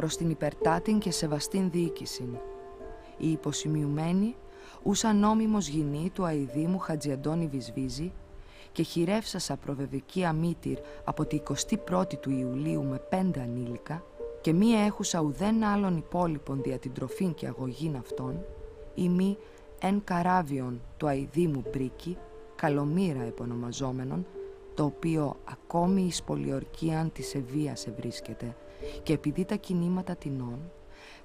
προς την υπερτάτην και σεβαστήν διοίκησιν. Η υποσημειουμένη ούσα νόμιμος γυνή του αηδήμου Χατζη Αντώνη Βυσβίζη και χειρεύσασα προβεβική αμήτυρ από τη 21η του Ιουλίου με 5 ανήλικα και μία έχουσα ουδέν άλλων υπόλοιπων δια την τροφήν και αγωγήν αυτών, ή μη εν καράβιον του αηδήμου Μπρίκη, Καλομήρα επωνομαζόμενον, το οποίο ακόμη εις πολιορκίαν της Εβίας ευρίσκεται και επειδή τα κινήματα τεινών,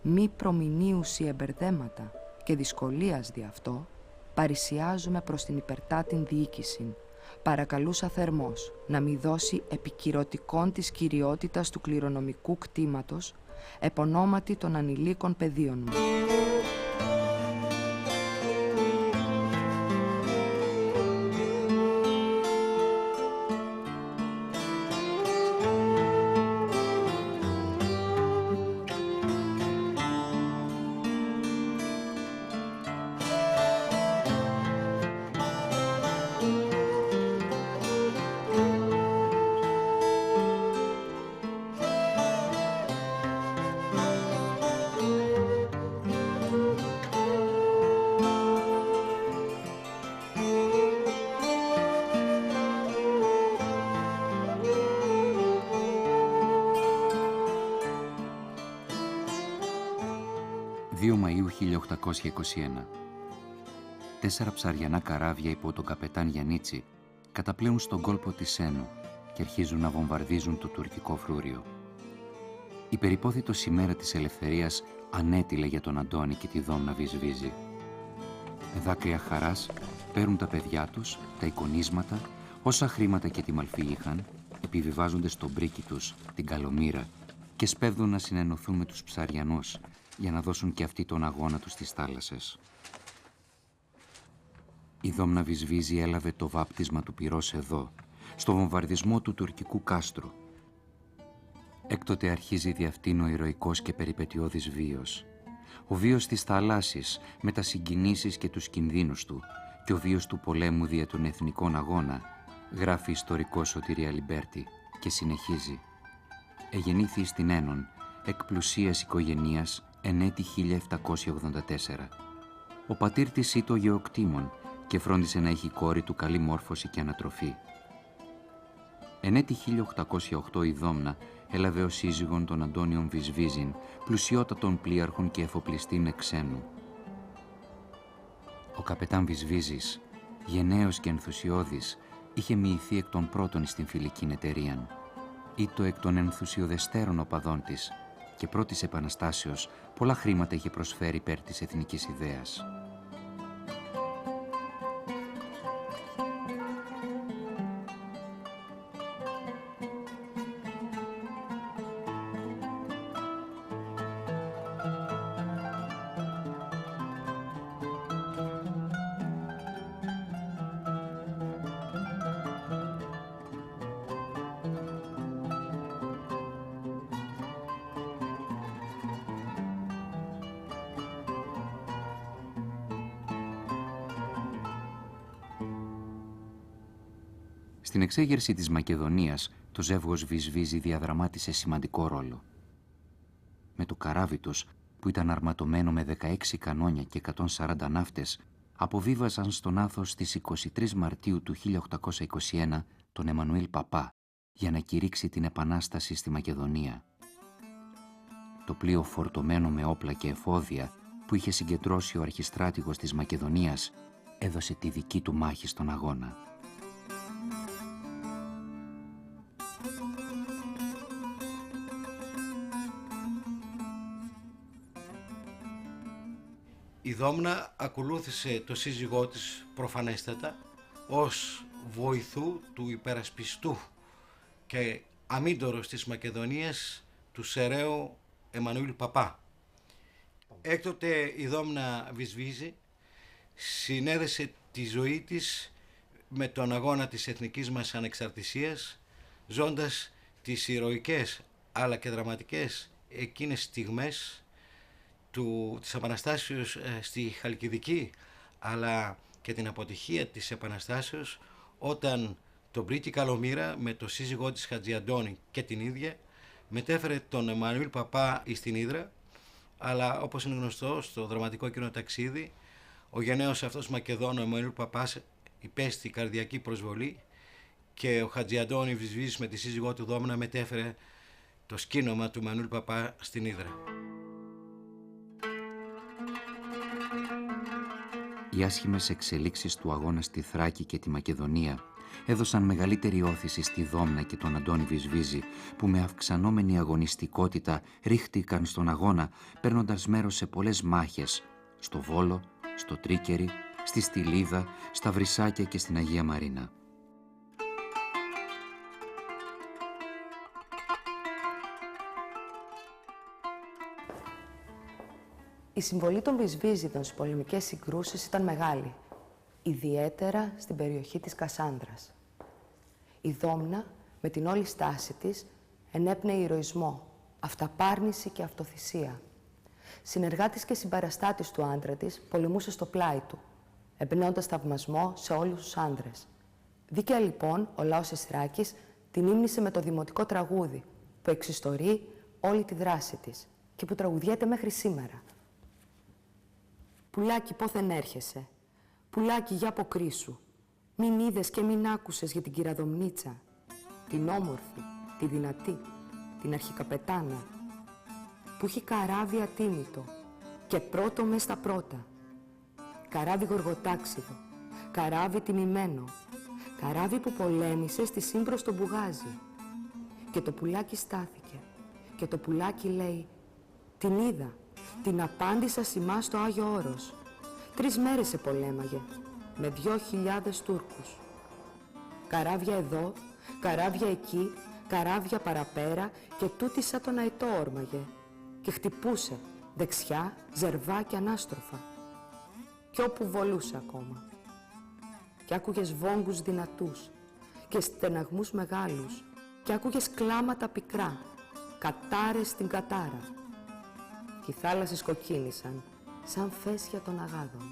μη προμηνύουσι εμπερδέματα και δυσκολίας δι' αυτό, παρησιάζουμε προς την υπερτάτην διοίκησιν, παρακαλούσα θερμός να μη δώσει επικυρωτικών της κυριότητας του κληρονομικού κτήματος, επωνόματι των ανηλίκων παιδίων μου. Μαΐου 1821. 4 ψαριανά καράβια υπό τον καπετάν Γιαννίτσι καταπλέουν στον κόλπο της Σένου και αρχίζουν να βομβαρδίζουν το τουρκικό φρούριο. Η περιπόθητος ημέρα της ελευθερίας ανέτειλε για τον Αντώνη και τη Δόμνα Βυσβίζη. Με δάκρυα χαράς παίρνουν τα παιδιά τους, τα εικονίσματα, όσα χρήματα και τη μαλφή είχαν, επιβιβάζονται στον Μπρίκι τους, την Καλομήρα, και σπέβδουν να συνενωθούν με τους ψαριανούς για να δώσουν και αυτοί τον αγώνα τους στις θάλασσες. Η Δόμνα Βυσβίζη έλαβε το βάπτισμα του πυρός εδώ, στο βομβαρδισμό του τουρκικού κάστρου. Έκτοτε αρχίζει δι' αυτήν ο ηρωικός και περιπετειώδης βίος. Ο βίος της θαλάσσης με τα συγκινήσεις και τους κινδύνους του και ο βίος του πολέμου δια των εθνικών αγώνα, γράφει ιστορικός Σωτήρη Λιμπέρτη και συνεχίζει. Εγεννήθη στην Ένων, εκ πλουσίας οικογενείας, εν έτη 1784. Ο πατήρ της ήτο γεωκτήμων και φρόντισε να έχει κόρη του καλή μόρφωση και ανατροφή. Εν έτη 1808 η Δόμνα έλαβε ως σύζυγον τον Αντώνιον Βυσβίζην, πλουσιότατον πλοίαρχον και εφοπλιστήν εξένου. Ο καπετάν Βυσβίζης, γενναίος και ενθουσιώδης, είχε μοιηθεί εκ των πρώτων στην φιλικήν εταιρείαν. Ήτο εκ των ενθουσιοδεστέρων οπαδών της και πρώτης επαναστάσεως πολλά χρήματα είχε προσφέρει υπέρ της εθνικής ιδέας. Στην εξέγερση της Μακεδονίας, το ζεύγος Βυσβίζη διαδραμάτισε σημαντικό ρόλο. Με το καράβι τους, που ήταν αρματωμένο με 16 κανόνια και 140 ναύτες, αποβίβαζαν στον Άθος στις 23 Μαρτίου του 1821 τον Εμμανουήλ Παπά για να κηρύξει την επανάσταση στη Μακεδονία. Το πλοίο φορτωμένο με όπλα και εφόδια που είχε συγκεντρώσει ο αρχιστράτηγος της Μακεδονίας έδωσε τη δική του μάχη στον αγώνα. Η Δόμνα ακολούθησε το σύζυγό της προφανέστατα ως βοηθού του υπερασπιστού και αμύντορος της Μακεδονίας του Σεραίου Εμμανουήλ Παπά. Έκτοτε η Δόμνα Βυσβίζη συνέδεσε τη ζωή της με τον αγώνα της εθνικής μας ανεξαρτησίας, ζώντας τις ηρωικές αλλά και δραματικές εκείνες στιγμές της Επαναστάσεως στη Χαλκιδική, αλλά και την αποτυχία της Επαναστάσεως όταν το Μπρίκι Καλομήρα με το σύζυγό της Χατζη Αντώνη και την ίδια μετέφερε τον Εμμανουήλ Παπά στην Ύδρα, αλλά όπως είναι γνωστό στο δραματικό κοινό ταξίδι, ο γενναίος αυτός Μακεδόνο Εμμανουήλ Παπάς υπέστη καρδιακή προσβολή και ο Χατζιαντώνη Βυσβίζης με τη σύζυγό του Δόμνα μετέφερε το σκήνομα του Εμμανουήλ Παπά στην Ύδρα. Οι άσχημες εξελίξεις του αγώνα στη Θράκη και τη Μακεδονία έδωσαν μεγαλύτερη όθηση στη Δόμνα και τον Αντώνη Βυσβίζη, που με αυξανόμενη αγωνιστικότητα ρίχτηκαν στον αγώνα, παίρνοντας μέρος σε πολλές μάχες, στο Βόλο, στο Τρίκερι, στη Στυλίδα, στα Βρυσάκια και στην Αγία Μαρίνα. Η συμβολή των Βυσβίζιδων στις πολεμικές συγκρούσεις ήταν μεγάλη, ιδιαίτερα στην περιοχή της Κασάνδρας. Η Δόμνα, με την όλη στάση της, ενέπνεε ηρωισμό, αυταπάρνηση και αυτοθυσία. Συνεργάτης και συμπαραστάτης του άντρα της, πολεμούσε στο πλάι του, εμπνέοντας θαυμασμό σε όλους τους άντρες. Δίκαια λοιπόν ο λαός της Θράκης την ύμνησε με το δημοτικό τραγούδι, που εξιστορεί όλη τη δράση της και που τραγουδιέται μέχρι σήμερα. «Πουλάκι, πόθεν έρχεσαι, πουλάκι, για αποκρίσου. Μην είδες και μην άκουσες για την κυραδομνίτσα, την όμορφη, τη δυνατή, την αρχικαπετάνα, που έχει καράβι ατίμητο και πρώτο μες στα πρώτα. Καράβι γοργοτάξιδο, καράβι τιμημένο, καράβι που πολέμησε στη Σύμπρο στο Μπουγάζι. Και το πουλάκι στάθηκε και το πουλάκι λέει, την είδα, την απάντησα σημά στο Άγιο Όρος. 3 μέρες σε πολέμαγε, με 2.000 Τούρκους. Καράβια εδώ, καράβια εκεί, καράβια παραπέρα και τούτη σαν τον αετό όρμαγε και χτυπούσε δεξιά, ζερβά και ανάστροφα. Κι όπου βολούσε ακόμα. Και άκουγες βόγκους δυνατούς και στεναγμούς μεγάλους και άκουγες κλάματα πικρά, κατάρες στην κατάρα. Και οι θάλασσες κοκκίνησαν σαν φέσια των αγάδων.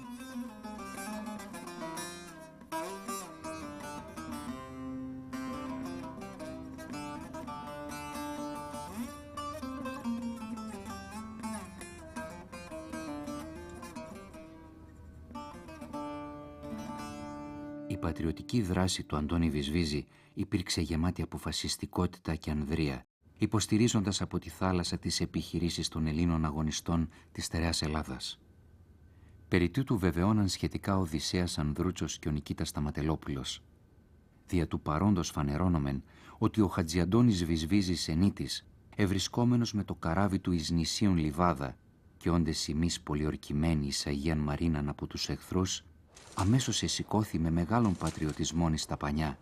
Η πατριωτική δράση του Αντώνη Βυσβίζη υπήρξε γεμάτη αποφασιστικότητα και ανδρεία, υποστηρίζοντας από τη θάλασσα τις επιχειρήσεις των Ελλήνων αγωνιστών της στερεάς Ελλάδας. Περί τούτου βεβαιώναν σχετικά ο Οδυσσέας Ανδρούτσος και ο Νικήτας Σταματελόπουλος. Δια του παρόντος φανερώνομεν ότι ο Χατζιαντώνης Βυσβίζης ενίτης, ευρισκόμενος με το καράβι του εις νησίων Λιβάδα και όντες ημείς πολιορκημένοι εις Αγίαν Μαρίναν από τους εχθρούς, αμέσως εσηκώθη με μεγάλον πατριωτισμόν εις τα πανιά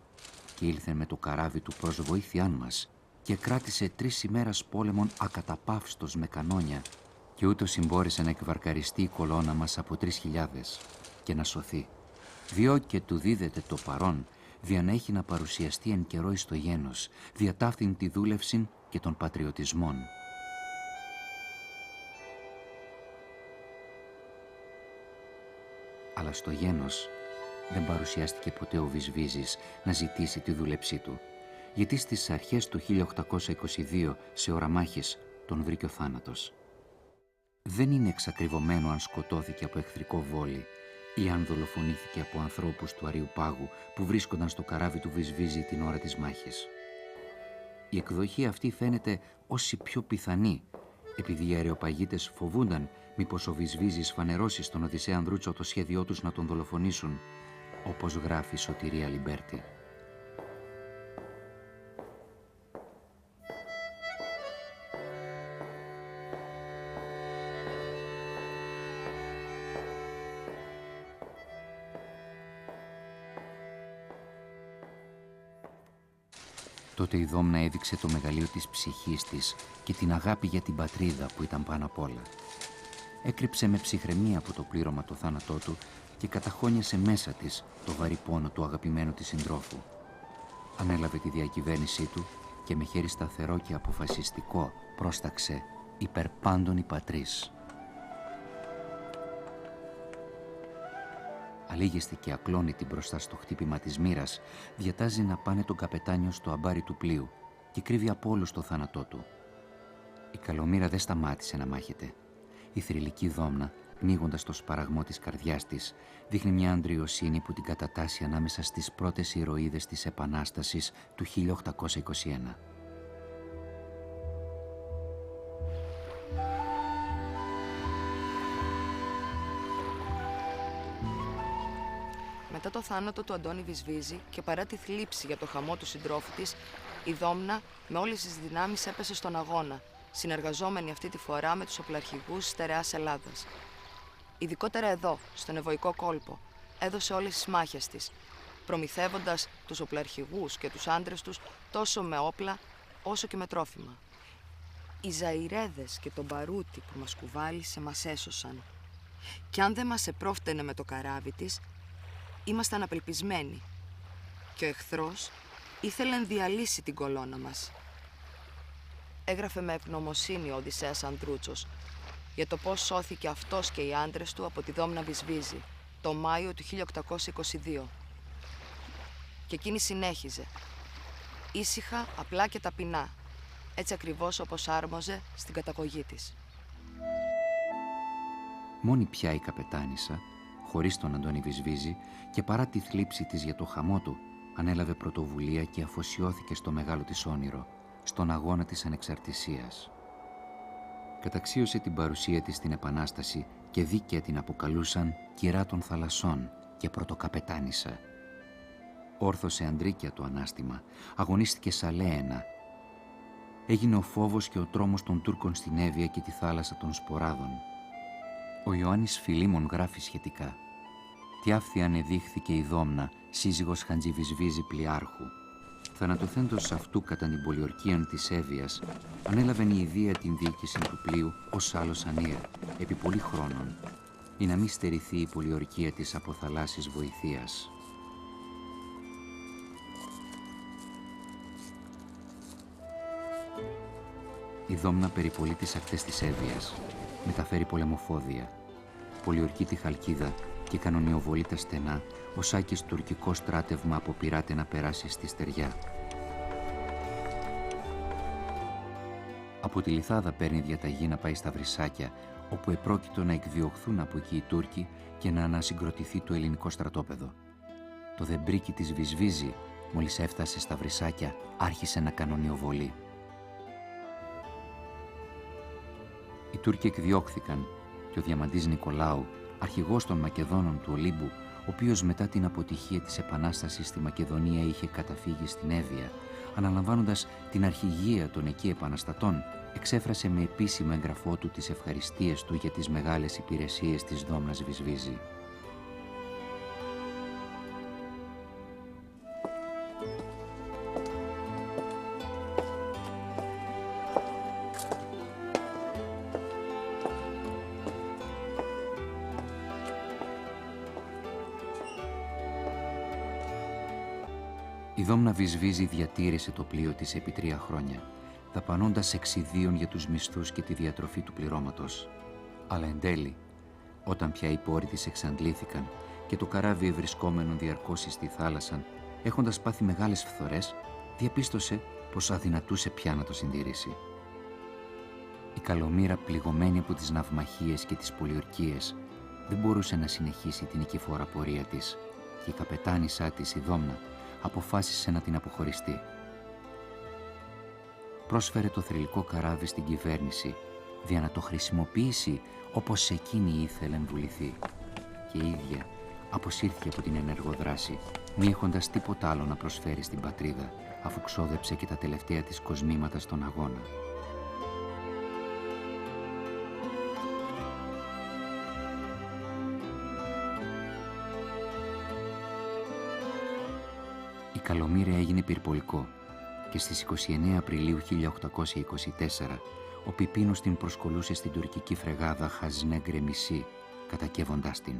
και ήλθε με το καράβι του προς βοήθειάν μας και κράτησε 3 ημέρας πόλεμον ακαταπαύστος με κανόνια και ούτως συμπόρεσε να εκβαρκαριστεί η κολόνα μας από 3.000 και να σωθεί, διό και του δίδεται το παρόν δια να έχει να παρουσιαστεί εν καιρό εις το γένος, δια ταύτην τη δούλευσιν και των πατριωτισμών. Αλλά στο γένος δεν παρουσιάστηκε ποτέ ο Βυσβίζης να ζητήσει τη δούλεψή του, γιατί στις αρχές του 1822 σε ώρα μάχης τον βρήκε ο θάνατος. Δεν είναι εξακριβωμένο αν σκοτώθηκε από εχθρικό βόλι ή αν δολοφονήθηκε από ανθρώπους του Αριουπάγου που βρίσκονταν στο καράβι του Βυσβίζη την ώρα της μάχης. Η εκδοχή αυτή φαίνεται ως η πιο πιθανή, επειδή οι Αριοπαγίτες φοβούνταν μήπως ο Βυσβίζης φανερώσει στον Οδυσσέα Ανδρούτσο το σχέδιό τους να τον δολοφονήσουν, όπως γράφει η Σωτηρία Λιμπέρτη. Τότε η Δόμνα έδειξε το μεγαλείο της ψυχής της και την αγάπη για την πατρίδα που ήταν πάνω απ' όλα. Έκρυψε με ψυχραιμία από το πλήρωμα το θάνατό του και καταχώνιασε μέσα της το βαρύ πόνο του αγαπημένου της συντρόφου. Ανέλαβε τη διακυβέρνησή του και με χέρι σταθερό και αποφασιστικό πρόσταξε υπερ πάντων η πατρίς. Αλήγιστη και ακλόνητη μπροστά στο χτύπημα της μοίρας, διατάζει να πάνε τον καπετάνιο στο αμπάρι του πλοίου και κρύβει από όλους το θάνατό του. Η Καλομήρα δεν σταμάτησε να μάχεται. Η θρυλική Δόμνα, πνίγοντας το σπαραγμό της καρδιάς της, δείχνει μια αντριοσύνη που την κατατάσσει ανάμεσα στις πρώτες ηρωίδες της Επανάστασης του 1821. Μετά το θάνατο του Αντώνη Βυσβίζη και παρά τη θλίψη για το χαμό του συντρόφου της, η Δόμνα με όλες τις δυνάμεις έπεσε στον αγώνα, συνεργαζόμενη αυτή τη φορά με τους οπλαρχηγούς στερεάς Ελλάδας. Ειδικότερα εδώ, στον Ευωικό κόλπο, έδωσε όλες τις μάχες της, προμηθεύοντας τους οπλαρχηγούς και τους άντρες τους τόσο με όπλα όσο και με τρόφιμα. Οι Ζαϊρέδες και το μπαρούτι που μας κουβάλισε μας έσωσαν. Κι αν δεν μας επρόφτενε με το καράβι της, ήμασταν απελπισμένοι και ο εχθρός ήθελε να διαλύσει την κολόνα μας. Έγραφε με ευγνωμοσύνη ο Οδυσσέας Ανδρούτσος για το πώς σώθηκε αυτός και οι άντρες του από τη Δόμνα Βυσβίζη το Μάιο του 1822. Και εκείνη συνέχιζε, ήσυχα, απλά και ταπεινά, έτσι ακριβώς όπως άρμοζε στην καταγωγή της. Μόνη πια η καπετάνισσα, χωρίς τον Αντώνη Βυσβίζη και παρά τη θλίψη της για το χαμό του, ανέλαβε πρωτοβουλία και αφοσιώθηκε στο μεγάλο της όνειρο, στον αγώνα της ανεξαρτησίας. Καταξίωσε την παρουσία της στην Επανάσταση και δίκαια την αποκαλούσαν κυρά των θαλασσών και πρωτοκαπετάνισσα. Όρθωσε αντρίκια το ανάστημα, αγωνίστηκε σαλέαινα. Έγινε ο φόβος και ο τρόμος των Τούρκων στην Εύβοια και τη θάλασσα των Σποράδων. Ο Ιωάννης Φιλίμων γράφει σχετικά. «Τι άφθη ανεδείχθηκε η Δόμνα, σύζυγος Χαντζιβυσβίζη Πλοιάρχου. Θανατοθέντος αυτού κατά την πολιορκίαν της Εύβοιας, ανέλαβεν η ιδία την διοίκηση του πλοίου ως άλλος ανήρ, επί πολλή χρόνων, ή να μη στερηθεί η πολιορκία της από θαλάσσης βοηθείας. Η Δόμνα περιπολεί τις ακτές της Εύβοιας, μεταφέρει πολεμοφόδια, πολιορκεί τη Χαλκίδα και κανονιοβολεί τα στενά, ο Σάκης τουρκικό στράτευμα αποπειράται να περάσει στη στεριά. Από τη Λιθάδα παίρνει διαταγή να πάει στα Βρυσάκια, όπου επρόκειτο να εκδιωχθούν από εκεί οι Τούρκοι και να ανασυγκροτηθεί το ελληνικό στρατόπεδο. Το δεμπρίκι της Βυσβίζη, μόλις έφτασε στα Βρυσάκια, άρχισε να κανονιοβολεί. Οι Τούρκοι εκδιώχθηκαν και ο Διαμαντής Νικολάου, αρχηγός των Μακεδόνων του Ολύμπου, ο οποίος μετά την αποτυχία της Επανάστασης στη Μακεδονία είχε καταφύγει στην Εύβοια, αναλαμβάνοντας την αρχηγία των εκεί επαναστατών, εξέφρασε με επίσημο έγγραφό του τις ευχαριστίες του για τις μεγάλες υπηρεσίες της Δόμνας Βυσβίζη. Η Δόμνα Βυσβίζη διατήρησε το πλοίο της επί 3 χρόνια, δαπανώντας εξιδίων για τους μισθούς και τη διατροφή του πληρώματος. Αλλά εν τέλει, όταν πια οι πόροι της εξαντλήθηκαν και το καράβι ευρισκόμενο διαρκώς στη θάλασσα, έχοντας πάθει μεγάλες φθορές, διαπίστωσε πως αδυνατούσε πια να το συντηρήσει. Η Καλομήρα, πληγωμένη από τις ναυμαχίες και τις πολιορκίες, δεν μπορούσε να συνεχίσει την νικηφόρα πορεία της και η καπετάνισσά της, η Δόμνα, αποφάσισε να την αποχωριστεί. Πρόσφερε το θρυλικό καράβι στην κυβέρνηση για να το χρησιμοποιήσει όπως εκείνη ήθελε να βουληθεί. Και η ίδια αποσύρθηκε από την ενεργοδράση, μη έχοντας τίποτα άλλο να προσφέρει στην πατρίδα, αφού ξόδεψε και τα τελευταία της κοσμήματα στον αγώνα. Η Καλομήρα έγινε πυρπολικό και στις 29 Απριλίου 1824 ο Πιπίνος την προσκολούσε στην τουρκική φρεγάδα Χαζνέ Γκρεμισί, κατακεύοντάς την.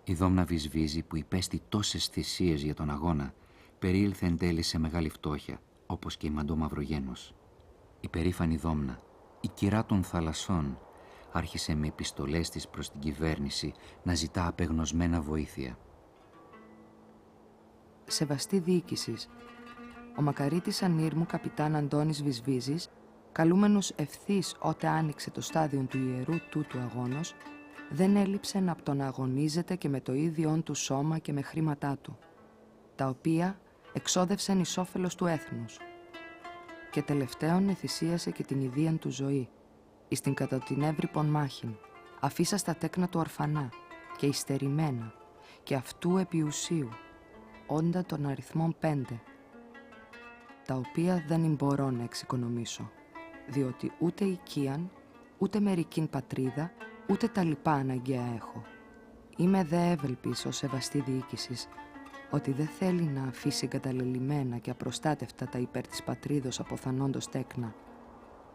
Η Δόμνα Βυσβίζη, που υπέστη τόσες θυσίες για τον αγώνα, περιήλθε εν τέλει σε μεγάλη φτώχεια, όπως και η Μαντώ Μαυρογένος. Η περήφανη Δόμνα, η κυρά των θαλασσών, άρχισε με επιστολές της προς την κυβέρνηση να ζητά απεγνωσμένα βοήθεια. Σεβαστή διοίκησης, Ο μακαρίτης ανήρμου καπιτάν Αντώνης Βυσβίζης, καλούμενος ευθύς ότε άνοιξε το στάδιο του ιερού τούτου αγώνος, δεν έλειψε να τον αγωνίζεται και με το ίδιον του σώμα και με χρήματά του, τα οποία εξόδευσαν εις όφελος του έθνους. Και τελευταίον εθυσίασε και την ιδίαν του ζωή, εις την κατά την εύρυπον μάχην, αφήσα στα τέκνα του ορφανά και υστερημένα, και αυτού επιουσίου, όντα των αριθμών 5, τα οποία δεν μπορώ να εξοικονομήσω, διότι ούτε οικίαν, ούτε μερικήν πατρίδα, ούτε τα λοιπά αναγκαία έχω. Είμαι δε εύελπης ως σεβαστή διοίκησης, ότι δεν θέλει να αφήσει εγκαταλελειμμένα και απροστάτευτα τα υπέρ της πατρίδος αποθανόντος τέκνα,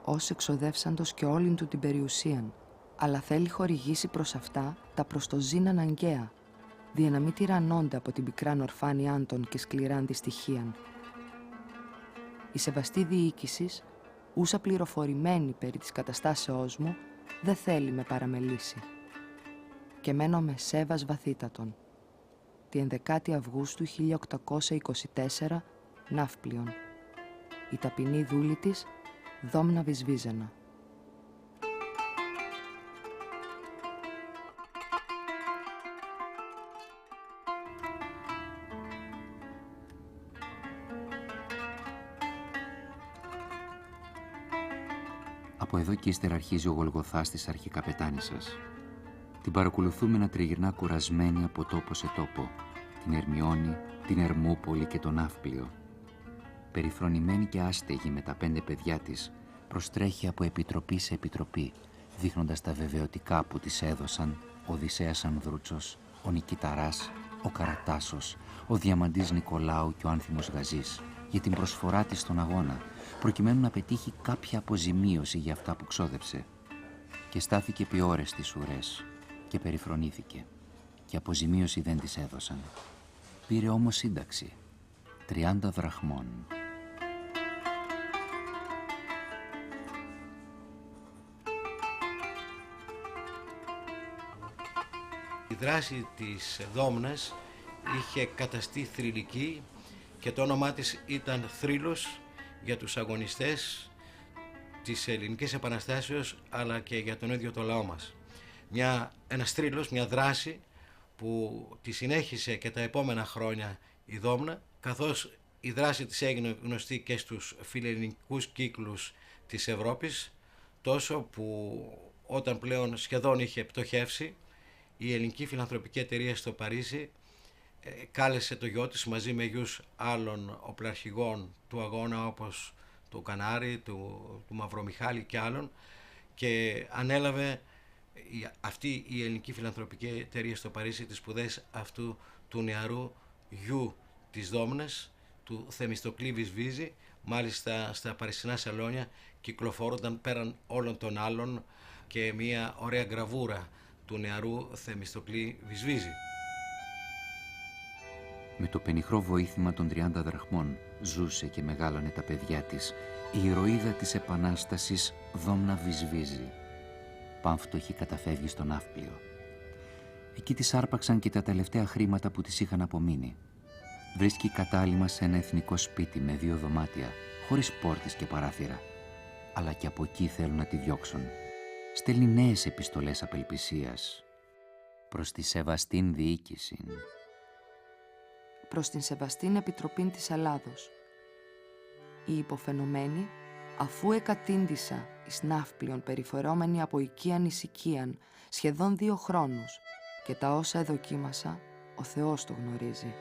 ως εξοδεύσαντος και όλην του την περιουσίαν, αλλά θέλει χορηγήσει προς αυτά τα προς το ζήν αναγκαία, δια να μην τυραννώνται από την πικράν ορφάνιάν των και σκληράν δυστυχίαν. Η σεβαστή διοίκησης, ούσα πληροφορημένη περί της καταστάσεώς μου, δεν θέλει με παραμελήσει. Και μένω με σέβας βαθύτατον. Τη 11η Αυγούστου 1824, Ναύπλιον. Η ταπεινή δούλη της, Δόμνα Βυσβίζενα. Από εδώ και ύστερα αρχίζει ο Γολγοθάς της αρχικαπετάνισσας. Την παρακολουθούμε να τριγυρνά κουρασμένη από τόπο σε τόπο, την Ερμιώνη, την Ερμούπολη και τον Ναύπλιο. Περιφρονημένη και άστεγη με τα 5 παιδιά της, προστρέχει από επιτροπή σε επιτροπή, δείχνοντας τα βεβαιωτικά που της έδωσαν ο Οδυσσέας Ανδρούτσος, ο Νικηταράς, ο Καρατάσος, ο Διαμαντής Νικολάου και ο Άνθιμος Γαζής, για την προσφορά της στον αγώνα, προκειμένου να πετύχει κάποια αποζημίωση για αυτά που ξόδεψε. Και στάθηκε επί ώρες στις ουρές και περιφρονήθηκε, και αποζημίωση δεν της έδωσαν. Πήρε όμως σύνταξη 30 δραχμών. Η δράση της Δόμνας είχε καταστεί θρυλική και το όνομά της ήταν θρύλος για τους αγωνιστές της Ελληνικής Επαναστάσεως, αλλά και για τον ίδιο το λαό μας. Ένας θρύλος, μια δράση που τη συνέχισε και τα επόμενα χρόνια η Δόμνα, καθώς η δράση της έγινε γνωστή και στους φιλελληνικούς κύκλους της Ευρώπης, τόσο που όταν πλέον σχεδόν είχε πτωχεύσει, η Ελληνική Φιλανθρωπική Εταιρεία στο Παρίσι κάλεσε το γιο της μαζί με γιους άλλων οπλαρχηγών του αγώνα, όπως του Κανάρη, του Μαυρομιχάλη και άλλων, και ανέλαβε αυτή η Ελληνική Φιλανθρωπική Εταιρεία στο Παρίσι τις σπουδές αυτού του νεαρού γιου της Δόμνας, του Θεμιστοκλή Βυσβίζη. Μάλιστα στα παρισινά σαλόνια κυκλοφόρονταν πέραν όλων των άλλων και μια ωραία γραβούρα του νεαρού Θεμιστοκλή Βυσβίζη. Με το πενιχρό βοήθημα των 30 δραχμών ζούσε και μεγάλωνε τα παιδιά της η ηρωίδα της Επανάστασης Δόμνα Βυσβίζη. Πάμφτωχη καταφεύγει στον Ναύπλιο. Εκεί της άρπαξαν και τα τελευταία χρήματα που της είχαν απομείνει. Βρίσκει κατάλημα σε ένα εθνικό σπίτι με 2 δωμάτια, χωρίς πόρτες και παράθυρα. Αλλά και από εκεί θέλουν να τη διώξουν. Στέλνει νέες επιστολές απελπισίας προς τη σεβαστήν διοίκηση, προς την σεβαστήν επιτροπήν της Ελλάδος. Οι υποφαινομένοι, αφού εκατήντησα εις Ναύπλιον περιφορόμενοι από οικίαν εις οικίαν σχεδόν 2 χρόνους, και τα όσα εδοκίμασα, ο Θεός το γνωρίζει.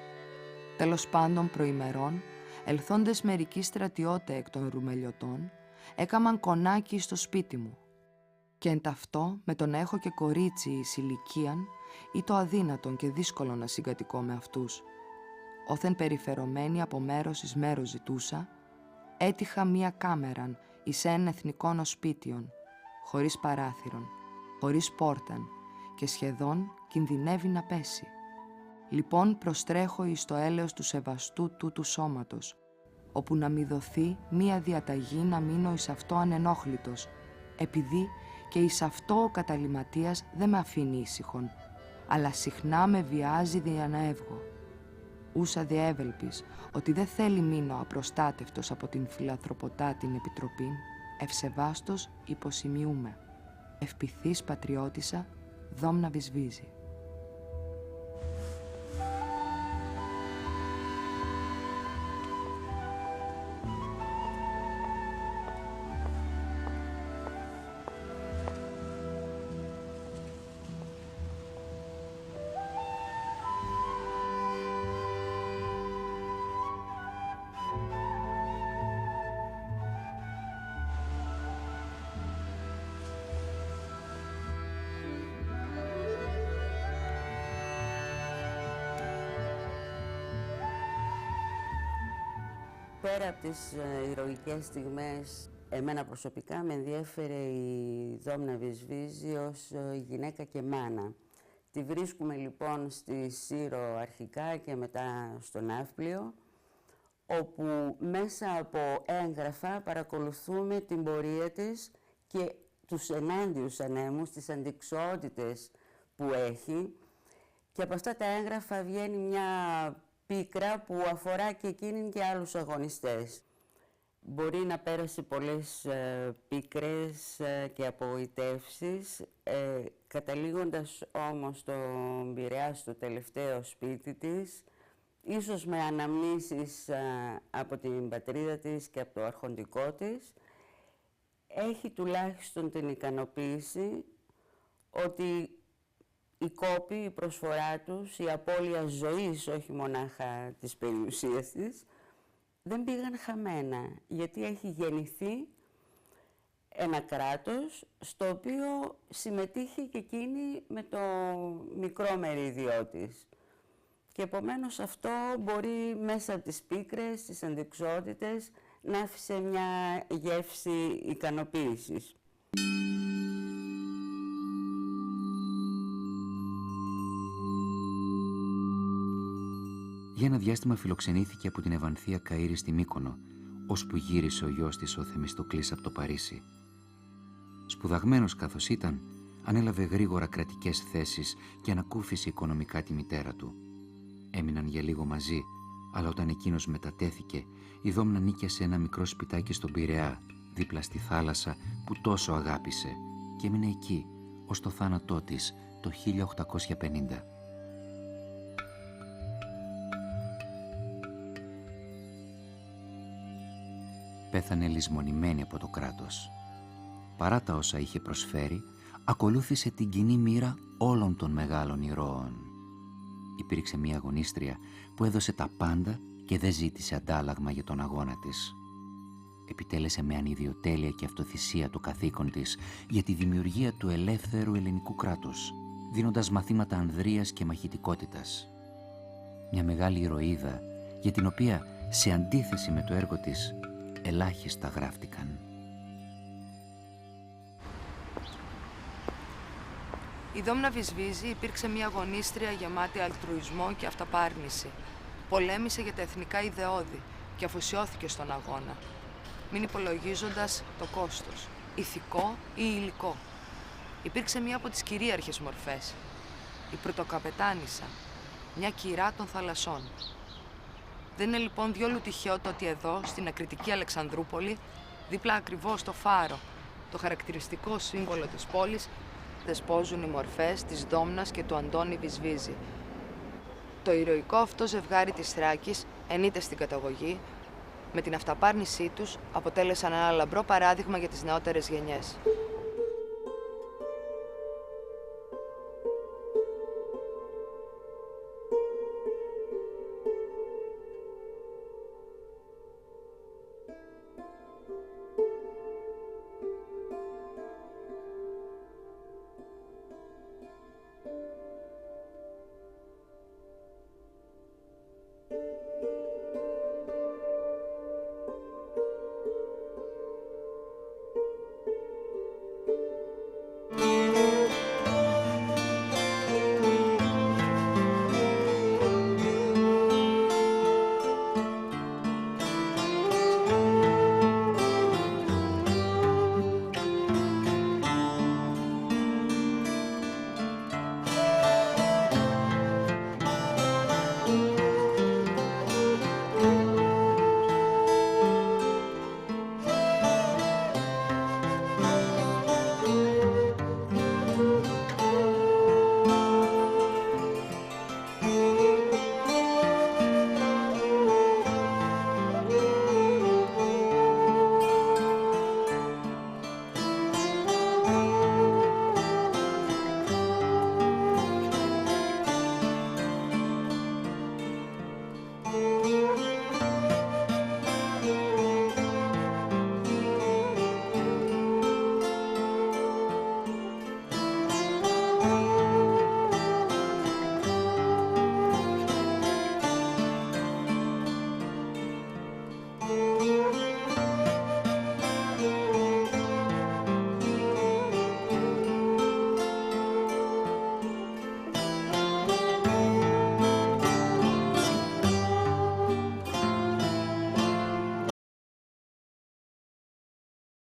Τέλος πάντων προημερών, ελθόντες μερικοί στρατιώτε εκ των Ρουμελιωτών, έκαμαν κονάκι στο σπίτι μου. Και εν ταυτό με τον έχω και κορίτσι εις ηλικίαν, ή το αδύνατον και δύσκολο να συγκατοικώ με αυτούς. Όθεν περιφερωμένη από μέρος εις μέρος ζητούσα, έτυχα μία κάμεραν εις εν εθνικών οσπίτιον, χωρίς παράθυρον, χωρίς πόρταν, και σχεδόν κινδυνεύει να πέσει. Λοιπόν προστρέχω εις το έλεος του σεβαστού τούτου σώματος, όπου να μη δοθεί μία διαταγή να μείνω εις αυτό ανενόχλητος, επειδή και εις αυτό ο καταλυμματίας δεν με αφήνει ήσυχον, αλλά συχνά με βιάζει δια να έβγω. ούσα διεύελπης ότι δεν θέλει μείνω απροστάτευτος από την φιλανθρωποτά την επιτροπήν, ευσεβάστος υποσημειούμε. Ευπηθής πατριώτισσα, δόμνα Βυσβίζη. Πέρα από τις ηρωικές στιγμές, εμένα προσωπικά με ενδιέφερε η Δόμνα Βυσβίζη ως γυναίκα και μάνα. Τη βρίσκουμε λοιπόν στη Σύρο αρχικά και μετά στο Ναύπλιο, όπου μέσα από έγγραφα παρακολουθούμε την πορεία της και τους ενάντιους ανέμους, τις αντιξοότητες που έχει, και από αυτά τα έγγραφα βγαίνει μια πίκρα που αφορά και εκείνην και άλλους αγωνιστές. Μπορεί να πέρασε πολλές πίκρες και απογοητεύσεις, καταλήγοντας όμως στον Πειραιά στο τελευταίο σπίτι της, ίσως με αναμνήσεις από την πατρίδα της και από το αρχοντικό της, έχει τουλάχιστον την ικανοποίηση ότι η κόπη, η προσφορά τους, η απώλεια ζωής, όχι μονάχα της περιουσίας της, δεν πήγαν χαμένα, γιατί έχει γεννηθεί ένα κράτος στο οποίο συμμετείχε και εκείνη με το μικρό μερίδιό της. Και επομένως αυτό μπορεί μέσα από τις πίκρες, τις αντιξοότητες, να άφησε μια γεύση ικανοποίησης. Για ένα διάστημα φιλοξενήθηκε από την Ευανθία Καΐρη στη Μύκονο, ώσπου γύρισε ο γιος της ο Θεμιστοκλής από το Παρίσι. Σπουδαγμένος καθώς ήταν, ανέλαβε γρήγορα κρατικές θέσεις και ανακούφισε οικονομικά τη μητέρα του. Έμειναν για λίγο μαζί, αλλά όταν εκείνος μετατέθηκε, η Δόμνα νίκιασε ένα μικρό σπιτάκι στον Πειραιά, δίπλα στη θάλασσα που τόσο αγάπησε, και έμεινε εκεί, ως το θάνατό της, το 1850. Πέθανε λησμονημένη από το κράτος. Παρά τα όσα είχε προσφέρει, ακολούθησε την κοινή μοίρα όλων των μεγάλων ηρώων. Υπήρξε μια αγωνίστρια που έδωσε τα πάντα και δεν ζήτησε αντάλλαγμα για τον αγώνα της. Επιτέλεσε με ανιδιοτέλεια και αυτοθυσία το καθήκον της για τη δημιουργία του ελεύθερου ελληνικού κράτους, δίνοντας μαθήματα ανδρείας και μαχητικότητας. Μια μεγάλη ηρωίδα, για την οποία, σε αντίθεση με το έργο της, ελάχιστα γράφτηκαν. Η Δόμνα Βυσβίζη υπήρξε μια αγωνίστρια γεμάτη αλτρουισμό και αυταπάρνηση. Πολέμησε για τα εθνικά ιδεώδη και αφοσιώθηκε στον αγώνα, μην υπολογίζοντας το κόστος, ηθικό ή υλικό. Υπήρξε μια από τις κυρίαρχες μορφές, η πρωτοκαπετάνισσα, μια κυρά των θαλασσών. Δεν είναι λοιπόν διόλου τυχαίο το ότι εδώ, στην ακριτική Αλεξανδρούπολη, δίπλα ακριβώς στο φάρο, το χαρακτηριστικό σύμβολο της πόλης, δεσπόζουν οι μορφές της Δόμνας και του Αντώνη Βυσβίζη. Το ηρωικό αυτό ζευγάρι της Θράκης, ενείται στην καταγωγή, με την αυταπάρνησή τους αποτέλεσαν ένα λαμπρό παράδειγμα για τις νεότερες γενιές.